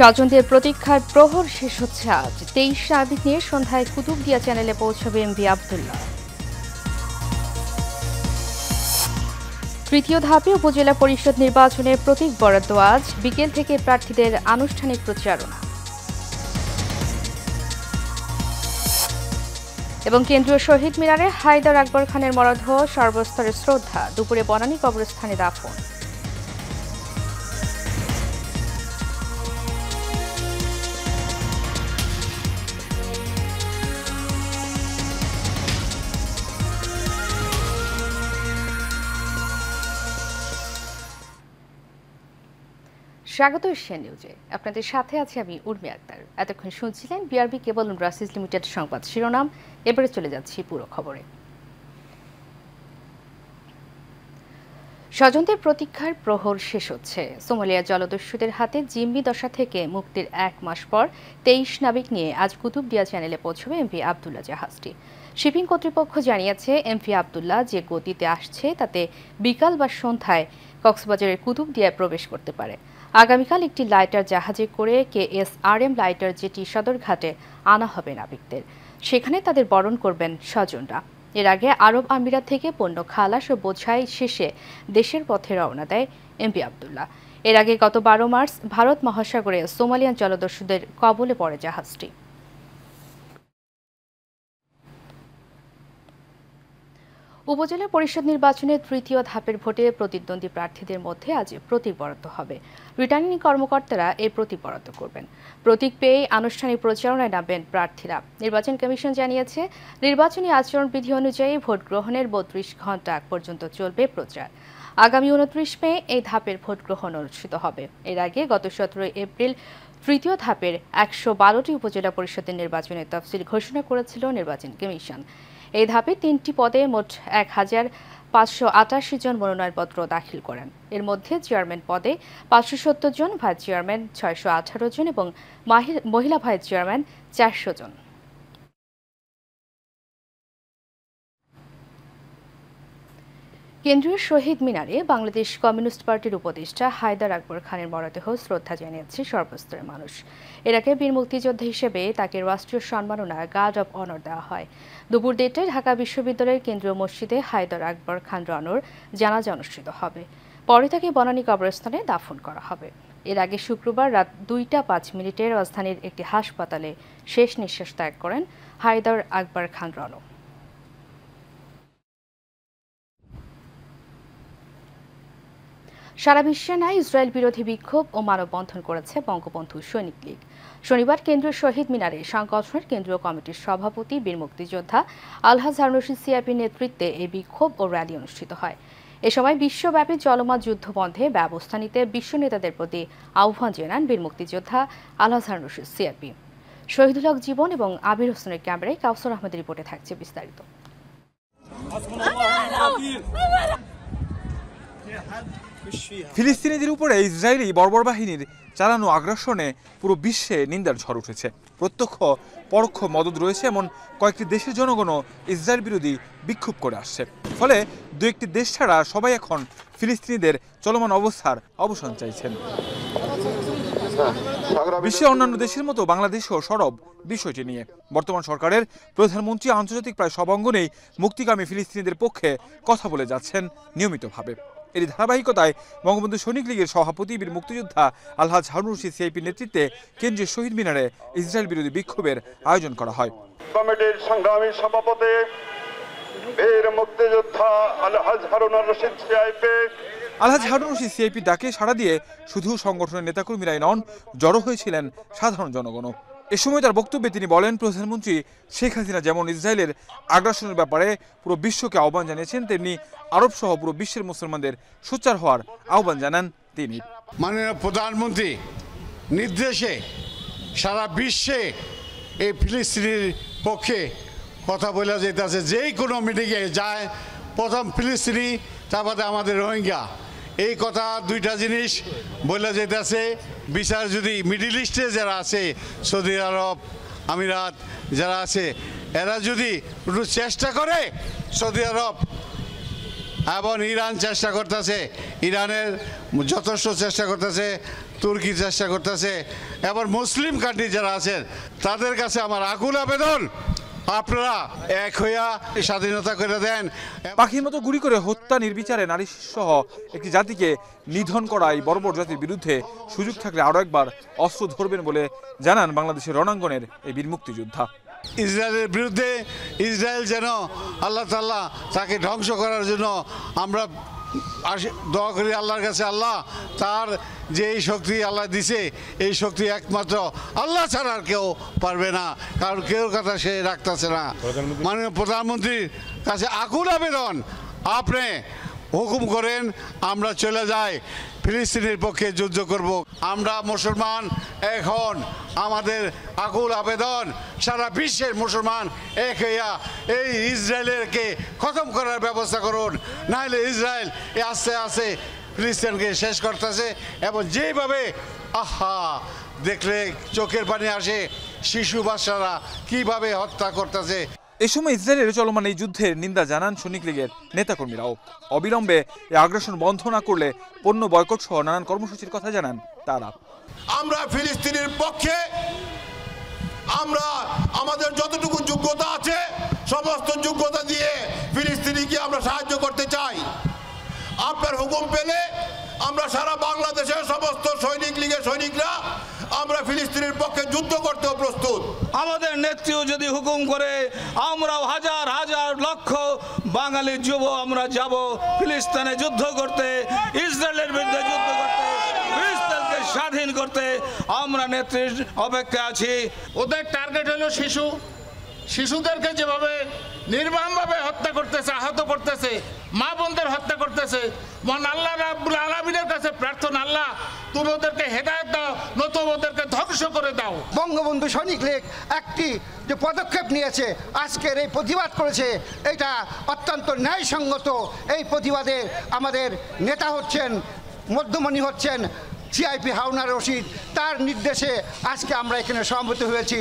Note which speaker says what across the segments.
Speaker 1: স্বজনদের প্রতীক্ষার প্রহর শেষ হচ্ছে আজ। 23 নাবিক নিয়ে সন্ধ্যায় কুতুবদিয়া চ্যানেলে পৌঁছবে এমভি আবদুল্লাহ। তৃতীয় ধাপে উপজেলা পরিষদ নির্বাচনের প্রতীক বরাদ্দ আজ। বিকেল থেকে প্রার্থীদের আনুষ্ঠানিক প্রচারণা। এবং কেন্দ্রীয় শহীদ মিনারে হায়দার আকবর খানের মরদেহ সর্বস্তরে শ্রদ্ধা। দুপুরে বনানী কবরস্থানে দাফন। স্বাগত এশিয়ান নিউজে। আপনাদের সাথে আছি আমি উর্মি আক্তার। এতক্ষণ শুনছিলেন বিআরবি কেবল ব্রাসিস লিমিটেড সংবাদ শিরোনাম। এবারে চলে যাচ্ছি পুরো খবরে। স্বজনদের প্রতীক্ষার প্রহর শেষ হচ্ছে। সোমালিয়া জলদস্যুদের হাতে জিম্মি দশা থেকে মুক্তির 1 মাস পর 23 নাবিক নিয়ে আজ কুতুবদিয়া চ্যানেলে পৌঁছবে এমভি আবদুল্লাহ জাহাজটি। শিপিং কর্তৃপক্ষ জানিয়েছে, এমভি আবদুল্লাহ যে গতিতে আসছে তাতে বিকাল বা সন্ধ্যায় কক্সবাজারের কুতুবদিয়ায় প্রবেশ করতে পারে। আগামীকাল একটি লাইটার জাহাজে করে KSRM লাইটার জেটি সদরঘাটে আনা হবে নাবিকদের। সেখানে তাদের বরণ করবেন স্বজনরা। এর আগে আরব আমিরাত থেকে পণ্য খালাস ও বোঝাই শেষে দেশের পথে রওনা দেয় এমভি আবদুল্লাহ। এর আগে গত 12 মার্চ ভারত মহাসাগরে সোমালিয়ান জলদস্যুদের কবলে পড়ে জাহাজটি। উপজেলা পরিষদ নির্বাচনের তৃতীয় ধাপের ভোটে প্রতিদ্বন্দ্বী প্রার্থীদের মধ্যে আজ প্রতীক বরাদ্দ হবে। রিটার্নিং কর্মকর্তারা এই প্রতীক বরাদ্দ করবেন। প্রতীক পেয়ে আনুষ্ঠানিক প্রচারণায় নামবেন প্রার্থীরা। নির্বাচন কমিশন জানিয়েছে, নির্বাচনী আচরণবিধি অনুযায়ী ভোট গ্রহণের 32 ঘণ্টা পর্যন্ত চলবে প্রচার। আগামী 29 মে এই ধাপের ভোট গ্রহণ অনুষ্ঠিত হবে। এর আগে গত 17 এপ্রিল তৃতীয় ধাপের 112টি উপজেলা পরিষদের নির্বাচনের তফসিল ঘোষণা করেছিল নির্বাচন কমিশন। এই ধাপে 3টি পদে মোট 1588 জন মনোনয়নপত্র দাখিল করেন। এর মধ্যে চেয়ারম্যান পদে 570 জন, ভাইস চেয়ারম্যান 618 জন এবং মহিলা ভাইস চেয়ারম্যান 400 জন। কেন্দ্রীয় শহীদ মিনারে বাংলাদেশ কমিউনিস্ট পার্টির উপদেষ্টা হায়দার আকবর খানের মরদেহ শ্রদ্ধা জানিয়েছে সর্বস্তরের মানুষ। এর আগে বীর মুক্তিযোদ্ধা হিসেবে তাকে রাষ্ট্রীয় সম্মাননা গার্ড অব অনার দেওয়া হয়। দুপুর 1টায় ঢাকা বিশ্ববিদ্যালয়ের কেন্দ্রীয় মসজিদে হায়দার আকবর খান রনর জানাজা অনুষ্ঠিত হবে। পরে তাকে বনানী কবরস্থানে দাফন করা হবে। এর আগে শুক্রবার রাত 2টা 5 মিনিটে রাজধানীর একটি হাসপাতালে শেষ নিঃশ্বাস ত্যাগ করেন হায়দার আকবর খান রনর। সারা বিশ্বে নাই ইসরায়েল বিরোধী বিক্ষোভ ও মানববন্ধন করেছে বঙ্গবন্ধু সৈনিক লীগ। শনিবার কেন্দ্রীয় শহীদ মিনারে সংগঠনের কেন্দ্রীয় কমিটির সভাপতি বীর মুক্তিযোদ্ধা আলহাজ হারুন রশিদ সিআইপির নেতৃত্বে এই বিক্ষোভ ও র্যালি অনুষ্ঠিত হয়। এ সময় বিশ্বব্যাপী চলমান যুদ্ধ বন্ধে ব্যবস্থা নিতে বিশ্ব নেতাদের প্রতি আহ্বান জানান বীর মুক্তিযোদ্ধা আলহাজ হারুন রশিদ সিআইপি। শহীদুল হক জীবন এবং আবির হোসেনের ক্যামেরায় কাউসার আহমেদের রিপোর্টে থাকছে বিস্তারিত।
Speaker 2: ফিলিস্তিনিদের উপরে ইসরায়েলি বর্বর বাহিনীর চালানো আগ্রাসনে পুরো বিশ্বে নিন্দার ঝড় উঠেছে। প্রত্যক্ষ পরোক্ষ মদদ রয়েছে এমন কয়েকটি দেশের জনগণও ইসরায়েল বিরোধী বিক্ষোভ করে আসছে। ফলে দু একটি দেশ ছাড়া সবাই এখন ফিলিস্তিনিদের চলমান অবস্থার অবসান চাইছেন। বিশ্বে অন্যান্য দেশের মতো বাংলাদেশও সরব বিষয়টি নিয়ে। বর্তমান সরকারের প্রধানমন্ত্রী আন্তর্জাতিক প্রায় সব অঙ্গনেই মুক্তিকামী ফিলিস্তিনিদের পক্ষে কথা বলে যাচ্ছেন নিয়মিতভাবে। এর ধারাবাহিকতায় বঙ্গবন্ধু সৈনিক লীগের সভাপতি বীর মুক্তিযোদ্ধা আলহাজ হারুন রশিদ সিআইপির নেতৃত্বে কেন্দ্রীয় শহীদ মিনারে ইসরায়েল বিরোধী বিক্ষোভের আয়োজন করা হয়।
Speaker 3: কমিটির সংগ্রামী সভাপতি বীর মুক্তিযোদ্ধা আলহাজ হারুন রশিদ সিআইপি
Speaker 2: আলহাজ হারুন রশিদ সিআইপির ডাকে সাড়া দিয়ে শুধু সংগঠনের নেতাকর্মীরাই নন, জড়ো হয়েছিলেন সাধারণ জনগণও। এ সময় তার বক্তব্যে তিনি বলেন, প্রধানমন্ত্রী শেখ হাসিনা যেমন ইসরায়েলের আগ্রাসনের ব্যাপারে পুরো বিশ্বকে আহ্বান জানিয়েছেন, তেমনি আরব সহ পুরো বিশ্বের মুসলমানদের সোচ্চার হওয়ার আহ্বান জানান তিনি।
Speaker 4: মাননীয় প্রধানমন্ত্রী নির্দেশে সারা বিশ্বে এই ফিলিস্তিনির পক্ষে কথা বলা যেতেছে। যেই কোনো মিটিংয়ে যায় প্রথম ফিলিস্তিনি, তারপরে আমাদের রোহিঙ্গা, এই কথা দুইটা জিনিস বলে যেতেছে। বিচার যদি মিডল ইস্টে যারা আছে, সৌদি আরব, আমিরাত যারা আছে, এরা যদি একটু চেষ্টা করে, সৌদি আরব এবং ইরান চেষ্টা করতেছে, ইরানের যথেষ্ট চেষ্টা করতেছে, তুর্কি চেষ্টা করতেছে, এবার মুসলিম কান্ট্রি যারা আছেন তাদের কাছে আমার আকুল আবেদন, আপনারা এক হইয়া স্বাধীনতা করে দেন।
Speaker 2: পাখির মতো গুলি করে হত্যা, নির্বিচারে নারী সহ একটি জাতিকে নিধন করা এই বর্বর জাতির বিরুদ্ধে সুযোগ থাকলে আরও একবার অস্ত্র ধরবেন বলে জানান বাংলাদেশের রণাঙ্গনের এই বীর মুক্তিযোদ্ধা।
Speaker 4: ইসরায়েলের বিরুদ্ধে ইসরায়েল যেন আল্লাহ তাআলা তাকে ধ্বংস করার জন্য আমরা দোয়া করি আল্লাহর কাছে। আল্লাহ তার যে এই শক্তি আল্লাহ দিছে, এই শক্তি একমাত্র আল্লাহ ছাড়া আর কেউ পারবে না, কারণ কেউ কথা সে রাখতেছে না। মাননীয় প্রধানমন্ত্রীর কাছে আকুল আবেদন, আপনি হুকুম করেন আমরা চলে যাই, ফিলিস্তিনের পক্ষে যুদ্ধ করব। আমরা মুসলমান এখন আমাদের আকুল আবেদন, সারা বিশ্বের মুসলমান এক হইয়া এই ইসরায়েলকে খতম করার ব্যবস্থা করুন, নাহলে ইসরায়েল আস্তে আস্তে ফিলিস্তিনকে শেষ করতেছে। এবং যেভাবে দেখলে চোখের পানি আসে, শিশু বাচ্চারা কিভাবে হত্যা করতেছে।
Speaker 2: এ সময় ইসরায়েলের চলমান এই যুদ্ধের নিন্দা জানান সৈনিক লীগের নেতাকর্মীরাও। অবিলম্বে এই আগ্রাসন বন্ধ না করলে পণ্য বয়কট সহ নানান কর্মসূচির কথা জানান তারা।
Speaker 5: আমরা ফিলিস্তিনের পক্ষে, আমরা আমাদের যতটুকু যোগ্যতা আছে সমস্ত যোগ্যতা দিয়ে ফিলিস্তিনিকে আমরা সাহায্য করতে চাই। আপনার হুকুম পেলে আমরা সারা বাংলাদেশের সমস্ত সৈনিক লীগের সৈনিকরা আমরা ফিলিস্তিনের পক্ষে যুদ্ধ করতেও প্রস্তুত।
Speaker 6: আমাদের নেত্রীও যদি হুকুম করে আমরাও হাজার হাজার লক্ষ বাঙালি যুব আমরা যাব ফিলিস্তিনে যুদ্ধ করতে, ইসরায়েলের বিরুদ্ধে যুদ্ধ করতে, ফিলিস্তিনকে স্বাধীন করতে আমরা নেত্রীর অপেক্ষা আছি।
Speaker 7: ওদের টার্গেট হলো শিশু, শিশুদেরকে যেভাবে নির্মমভাবে হত্যা করতেছে, আহত করতেছে, মা বোনদের হত্যা করতেছে। মহান আল্লাহ রাব্বুল আলামিনের কাছে প্রার্থনা, আল্লাহ তুমি ওদেরকে হেদায়েত দাও, নতুবা ওদেরকে ধ্বংস করে দাও।
Speaker 8: বঙ্গবন্ধু সৈনিক লীগ একটি যে পদক্ষেপ নিয়েছে, আজকের এই প্রতিবাদ করেছে, এটা অত্যন্ত ন্যায়সঙ্গত। এই প্রতিবাদে আমাদের নেতা হচ্ছেন, মধ্যমণি হচ্ছেন সিআইপি হারুন রশিদ, তার নির্দেশে আজকে আমরা এখানে সমবেত হয়েছি।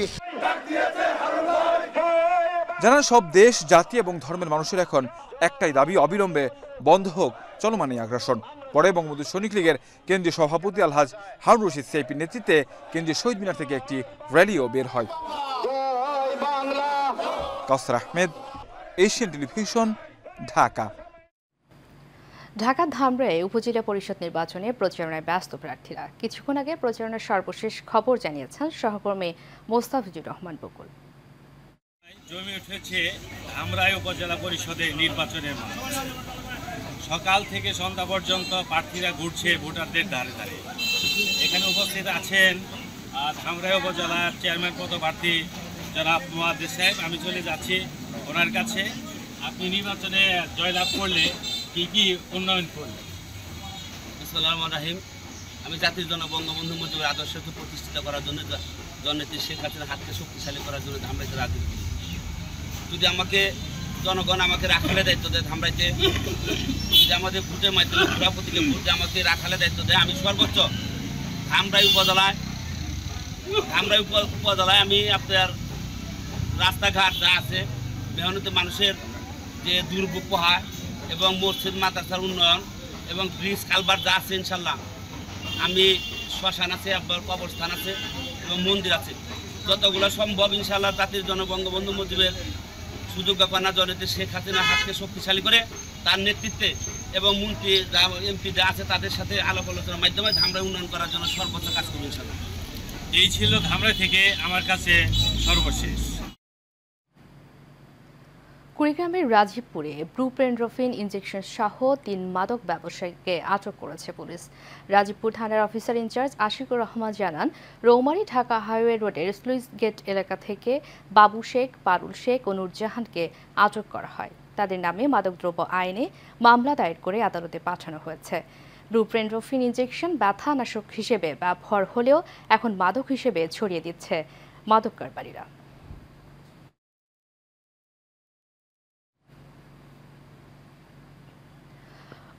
Speaker 2: জানান সব দেশ, জাতি এবং ধর্মের মানুষের এখন একটাই দাবি, অবিলম্বে বন্ধ হোক চলমান এই আগ্রাসন। পরে বঙ্গবন্ধু সৈনিক লীগের কেন্দ্রীয় সভাপতি আলহাজ হারুন রশিদ সিআইপির নেতৃত্বে কেন্দ্রীয় শহীদ মিনার থেকে একটি র্যালিও বের হয়। কাউসার আহমেদ, এশিয়ান টেলিভিশন, ঢাকা।
Speaker 1: ঢাকার ধামরাই উপজেলা পরিষদ নির্বাচনে প্রচারণায় ব্যস্ত প্রার্থীরা। কিছুক্ষণ আগে প্রচারণার সর্বশেষ খবর জানিয়েছেন সহকর্মী মোস্তাফিজুর রহমান বকুল।
Speaker 9: জমে উঠেছে ধামরাই উপজেলা পরিষদের নির্বাচনের মাঠ। সকাল থেকে সন্ধ্যা পর্যন্ত প্রার্থীরা ঘুরছে ভোটারদের ধারে ধারে। এখানে উপস্থিত আছেন ধামরাই উপজেলার চেয়ারম্যান পদপ্রার্থী জনাব মুয়াদ্দেস সাহেব। আমি চলে যাচ্ছি ওনার কাছে। আপনি নির্বাচনে জয়লাভ করলে কি কি উন্নয়ন করলেন?
Speaker 10: আসসালামু আলাইকুম। আমি জাতির জন্য বঙ্গবন্ধু মুজিবের আদর্শকে প্রতিষ্ঠিত করার জন্য, জননেত্রী শেখ হাসিনার হাতকে শক্তিশালী করার জন্য ধামরাইতে রাজনীতি করি। যদি আমাকে জনগণ আমাকে রাখালে দায়িত্ব দেয় ধামরাইতে, যদি আমাদের ভোটের মাধ্যমে সভাপতিকে ভোটে আমাকে রাখালে দায়িত্ব দেয়, আমি সর্বোচ্চ ধামরাই উপজেলায় আমি আপনার রাস্তাঘাট যা আছে, মেহনত মানুষের যে দুর্ভোগ পোহায় এবং মসজিদ মাদ্রাসার উন্নয়ন এবং ব্রিজ কালভার্ট যা আছে ইনশাল্লাহ, আমি শ্মশান আছে, আপনার কবরস্থান আছে এবং মন্দির আছে, যতগুলো সম্ভব ইনশাল্লাহ জাতির জন্য বঙ্গবন্ধু মুজিবের সুযোগ ব্যাপার জননেত্রী শেখ হাসিনার হাতকে শক্তিশালী করে তার নেতৃত্বে এবং মন্ত্রী যা এমপি যা আছে তাদের সাথে আলাপ আলোচনার মাধ্যমে ধামরাই উন্নয়ন করার জন্য সর্বোচ্চ কাজ করবো ইনশাল্লাহ।
Speaker 9: এই ছিল ধামরাই থেকে আমার কাছে সর্বশেষ।
Speaker 1: কুড়িগ্রামের রাজীবপুরে ব্রুপ্রেন্ড্রফিন ইনজেকশন সহ ৩ মাদক ব্যবসায়ীকে আটক করেছে পুলিশ। রাজীবপুর থানার অফিসার ইনচার্জ আশিকুর রহমান জানান, রৌমারী ঢাকা হাইওয়ে রোডের স্লুইস গেট এলাকা থেকে বাবু শেখ, পারুল শেখ ও নূরজাহানকে আটক করা হয়। তাদের নামে মাদকদ্রব্য আইনে মামলা দায়ের করে আদালতে পাঠানো হয়েছে। ব্রুপ্রেন্ড্রফিন ইনজেকশন ব্যথানাশক হিসেবে ব্যবহার হলেও এখন মাদক হিসেবে ছড়িয়ে দিচ্ছে মাদক কারবারিরা।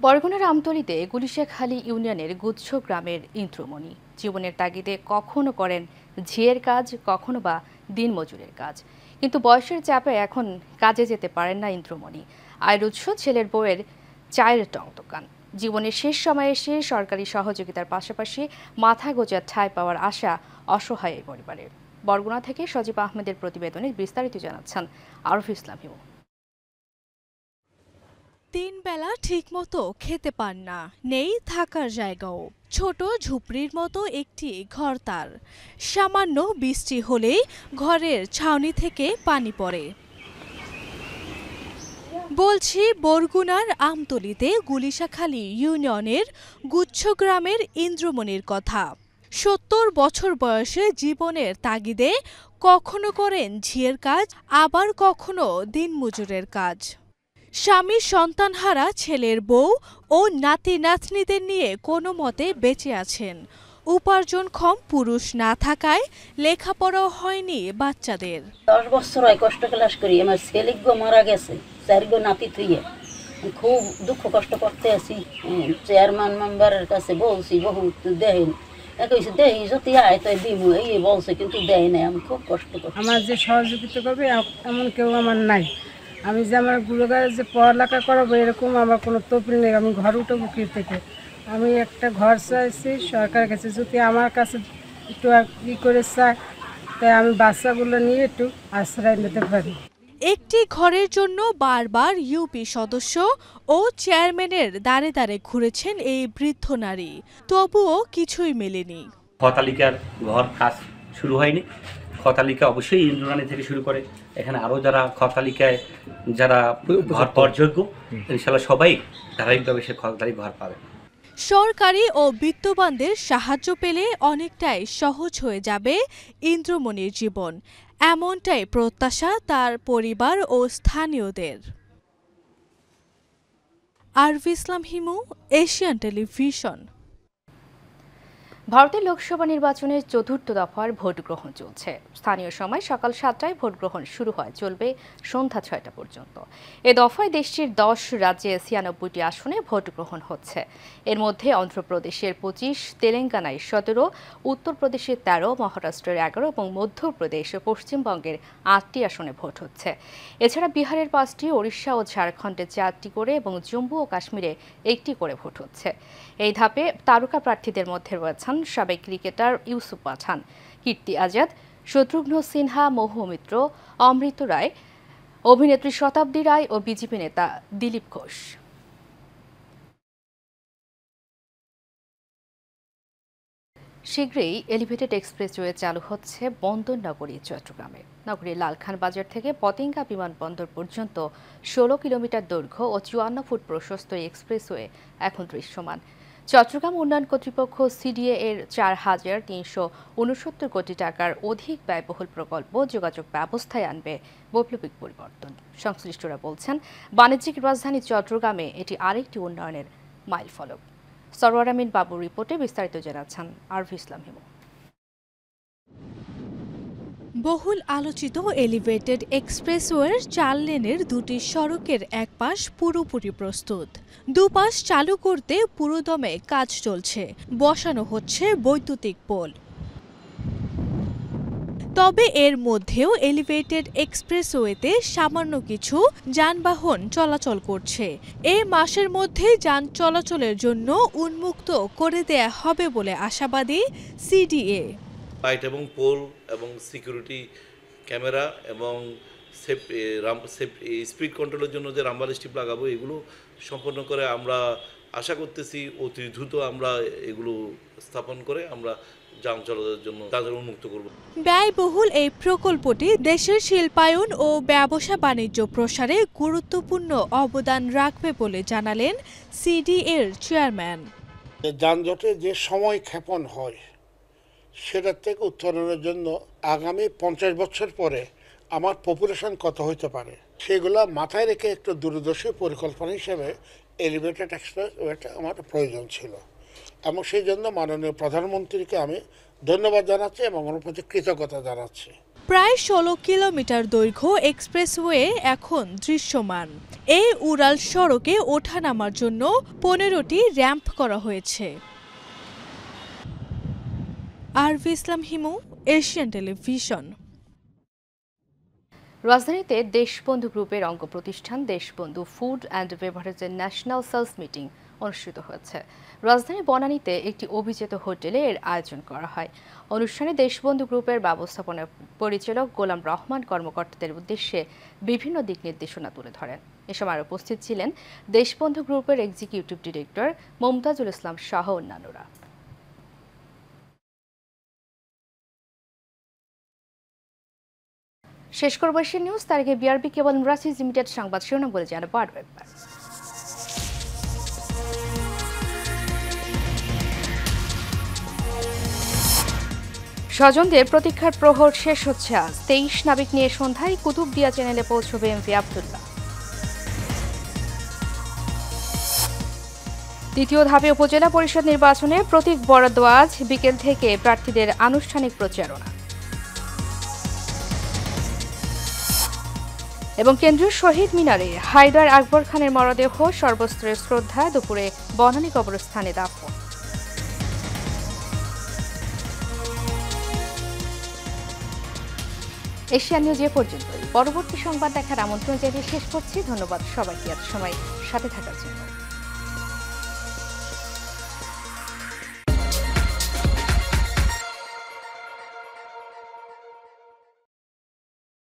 Speaker 1: বরগুনার আমতলীতে গুলিশাখালী ইউনিয়নের গুচ্ছ গ্রামের ইন্দ্রমণি জীবনের তাগিদে কখনো করেন ঝিয়ের কাজ, কখনো বা দিনমজুরের কাজ, কিন্তু বয়সের চাপে এখন কাজে যেতে পারেন না ইন্দ্রমণি। আয়ের উৎস ছেলের বউয়ের চায়ের টং দোকান। জীবনের শেষ সময়ে এসে সরকারি সহযোগিতার পাশাপাশি মাথা গোঁজার ঠাঁই পাওয়ার আশা অসহায় এই পরিবারের। বরগুনা থেকে সজীব আহমেদের প্রতিবেদনে বিস্তারিত জানাচ্ছেন আরফ ইসলাম হিমু।
Speaker 11: 3 বেলা ঠিকমতো খেতে পান না, নেই থাকার জায়গাও। ছোট ঝুপড়ির মতো একটি ঘর তার। সামান্য বৃষ্টি হলেই ঘরের ছাউনি থেকে পানি পড়ে। বলছি বরগুনার আমতলীতে গুলিশাখালী ইউনিয়নের গুচ্ছ গ্রামের ইন্দ্রমণির কথা। 70 বছর বয়সে জীবনের তাগিদে কখনো করেন ঝিয়ের কাজ, আবার কখনো দিনমজুরের কাজ। স্বামী সন্তানহারা ছেলের বউ ও নাতি নাতনিদের নিয়ে কোনো মতে বেঁচে আছেন। উপার্জনক্ষম পুরুষ না থাকায় লেখাপড়াও হয়নি বাচ্চাদের।
Speaker 12: 10 বছর হয় কষ্ট ক্লাস করি, আমার ছেলে মারা গেছে, 4 নাতি থুইয়ে খুব দুঃখ কষ্ট করতে আছি। চেয়ারম্যান মেম্বারের কাছে বলছি বহুত দেন, কইছে দেহি যদি আয় তাই দিমু, এই বলছে কিন্তু দেয় নাই। আমি খুব কষ্ট করি।
Speaker 13: আমার যে সহযোগিতা করবে এমন কেউ আমার নাই। আমি যে আমার গুরুগারে যে পড়ালেখা করাবো এরকম আমার কোনো তফিল নেই। আমি ঘর উঠবো কি থেকে? আমি একটা ঘর চাইছি সরকারের কাছে, যদি আমার কাছে একটু ই করে চায় তাই আমি বাচ্চাগুলো নিয়ে একটু আশ্রয় নিতে পারি।
Speaker 11: একটি ঘরের জন্য বারবার ইউপি সদস্য ও চেয়ারম্যানের দাঁড়ে দাঁড়ে ঘুরেছেন এই বৃদ্ধ নারী, তবুও কিছুই মেলেনি।
Speaker 14: হতালিকার ঘর কাজ শুরু হয়নি। খতালিকা অবশ্যই ইন্দ্রাণী থেকে শুরু করে এখানে আরও যারা খতালিকায় যারা ঘর পাওয়ার যোগ্য ইনশাল্লাহ সবাই ধারাবাহিকভাবে সে খতালি ঘর পাবে।
Speaker 11: সরকারি ও বিত্তবানদের সাহায্য পেলে অনেকটাই সহজ হয়ে যাবে ইন্দ্রমণির জীবন, এমনটাই প্রত্যাশা তার পরিবার ও স্থানীয়দের। আরফ ইসলাম হিমু, এশিয়ান টেলিভিশন।
Speaker 1: ভারতের লোকসভা নির্বাচনের ৪র্থ দফার ভোট গ্রহণ চলছে। স্থানীয় সময় সকাল ৭টায় ভোট গ্রহণ শুরু হয়, চলবে সন্ধ্যা ৬টা পর্যন্ত। এ দফায় দেশটির ১০ রাজ্যে ৯৬টি আসনে ভোট গ্রহণ হচ্ছে। এর মধ্যে অন্ধ্রপ্রদেশের ২৫, তেলেঙ্গানায় ১৭, উত্তরপ্রদেশের ১৩, মহারাষ্ট্রের ১১ এবং মধ্যপ্রদেশ ও পশ্চিমবঙ্গের ৮টি আসনে ভোট হচ্ছে। এছাড়া বিহারের ৫টি, ওড়িশা ও ঝাড়খণ্ডে ৪টি করে এবং জম্মু ও কাশ্মীরে ১টি করে ভোট হচ্ছে। এই ধাপে তারকা প্রার্থীদের মধ্যে রয়েছেন সাবেক ক্রিকেটার ইউসুফ পাঠান, কীর্তি আজাদ, শত্রুঘ্ন সিনহা, মহু মিত্র, অমৃত রায়, অভিনেত্রী শতাব্দী রায় ও বিজেপি নেতা দিলীপ ঘোষ। শীঘ্রই এলিভেটেড এক্সপ্রেসওয়ে চালু হচ্ছে বন্দরনগরী চট্টগ্রামে। নগরীর লালখান বাজার থেকে পতেঙ্গা বিমানবন্দর পর্যন্ত ১৬ কিলোমিটার দৈর্ঘ্য ও ৫৪ ফুট প্রশস্ত এক্সপ্রেসওয়ে এখন দৃশ্যমান। চট্টগ্রাম উন্নয়ন কর্তৃপক্ষ সিডিএ এর ৪,৩৬৯ কোটি টাকার অধিক ব্যয়বহুল প্রকল্প যোগাযোগ ব্যবস্থায় আনবে বৈপ্লবিক পরিবর্তন। সংশ্লিষ্টরা বলছেন, বাণিজ্যিক রাজধানী চট্টগ্রামে এটি আরেকটি উন্নয়নের মাইলফলক। সরওয়ার আমিন বাবুর রিপোর্টে বিস্তারিত জানাচ্ছেন আরফ ইসলাম হিমু।
Speaker 11: বহুল আলোচিত এলিভেটেড এক্সপ্রেসওয়ের ৪ লেনের দুটি সড়কের এক পাশ পুরোপুরি প্রস্তুত। দুপাশ চালু করতে পুরোদমে কাজ চলছে, বসানো হচ্ছে বৈদ্যুতিক পোল। তবে এর মধ্যেও এলিভেটেড এক্সপ্রেসওয়েতে সামান্য কিছু যানবাহন চলাচল করছে। এ মাসের মধ্যে যান চলাচলের জন্য উন্মুক্ত করে দেয়া হবে বলে আশাবাদী সিডিএ।
Speaker 15: লাইট এবং পোল এবং সিকিউরিটি ক্যামেরা এবং স্পিড কন্ট্রোলের জন্য যে রামবাল স্ট্রিপ লাগাবো, এগুলো সম্পন্ন করে আমরা আশা করতেছি অতি দ্রুত আমরা এগুলো স্থাপন করে আমরা যান চলাচলের জন্য তাদের উন্মুক্ত করব।
Speaker 11: ব্যয়বহুল এই প্রকল্পটি দেশের শিল্পায়ন ও ব্যবসা বাণিজ্য প্রসারে গুরুত্বপূর্ণ অবদান রাখবে বলে জানালেন সিডিএর চেয়ারম্যান।
Speaker 16: যানজটে যে সময় ক্ষেপণ হয় সেটার থেকে উত্তরণের জন্য আগামী ৫০ বছর পরে আমার পপুলেশন কত হইতে পারে সেগুলো মাথায় রেখে একটু দূরদর্শী পরিকল্পনা হিসেবে এলিভেটেড এক্সপ্রেসওয়েটা আমার প্রয়োজন ছিল, এবং সেই জন্য মাননীয় প্রধানমন্ত্রীকে আমি ধন্যবাদ জানাচ্ছি এবং ওনার প্রতি কৃতজ্ঞতা জানাচ্ছি।
Speaker 11: প্রায় ১৬ কিলোমিটার দৈর্ঘ্য এক্সপ্রেসওয়ে এখন দৃশ্যমান। এই উড়াল সড়কে ওঠানামার জন্য ১৫টি র্যাম্প করা হয়েছে। Araf Islam Himu, Asian television.
Speaker 1: রাজধানীতে দেশবন্ধু গ্রুপের অঙ্গ প্রতিষ্ঠান দেশবন্ধু ফুড অ্যান্ড বেভারেজের ন্যাশনাল সেলস মিটিং অনুষ্ঠিত হয়েছে। রাজধানী বনানীতে একটি অভিজাত হোটেলে এর আয়োজন করা হয়। অনুষ্ঠানে দেশবন্ধু গ্রুপের ব্যবস্থাপনা পরিচালক গোলাম রহমান কর্মকর্তাদের উদ্দেশ্যে বিভিন্ন দিক নির্দেশনা তুলে ধরেন। এ সময় উপস্থিত ছিলেন দেশবন্ধু গ্রুপের এক্সিকিউটিভ ডিরেক্টর মমতাজুল ইসলাম সহ অন্যান্যরা। শেষ করব এশিয়ান নিউজ। তার আগে বিআরবি কেবল ইমরাসিজ লিমিটেড সংবাদ শিরোনাম বলে জানাবো আরও একবার। স্বজনদের প্রতীক্ষার প্রহর শেষ হচ্ছে আজ। 23 নাবিক নিয়ে সন্ধ্যায় কুতুবদিয়া চ্যানেলে পৌঁছবে এমভি আবদুল্লাহ। দ্বিতীয় ধাপে উপজেলা পরিষদ নির্বাচনে প্রতীক বরাদ্দ আজ বিকেল থেকে প্রার্থীদের আনুষ্ঠানিক প্রচারণা। এবং কেন্দ্রীয় শহীদ মিনারে হায়দার আকবর খানের মরদেহ সর্বস্তরের শ্রদ্ধা, দুপুরে বনানী কবরস্থানে দাফন। এশিয়ান নিউজ এ পর্যন্তই। পরবর্তী সংবাদ দেখার আমন্ত্রণ জানিয়ে শেষ করছি। ধন্যবাদ সবাইকে এত সময় সাথে থাকার জন্য।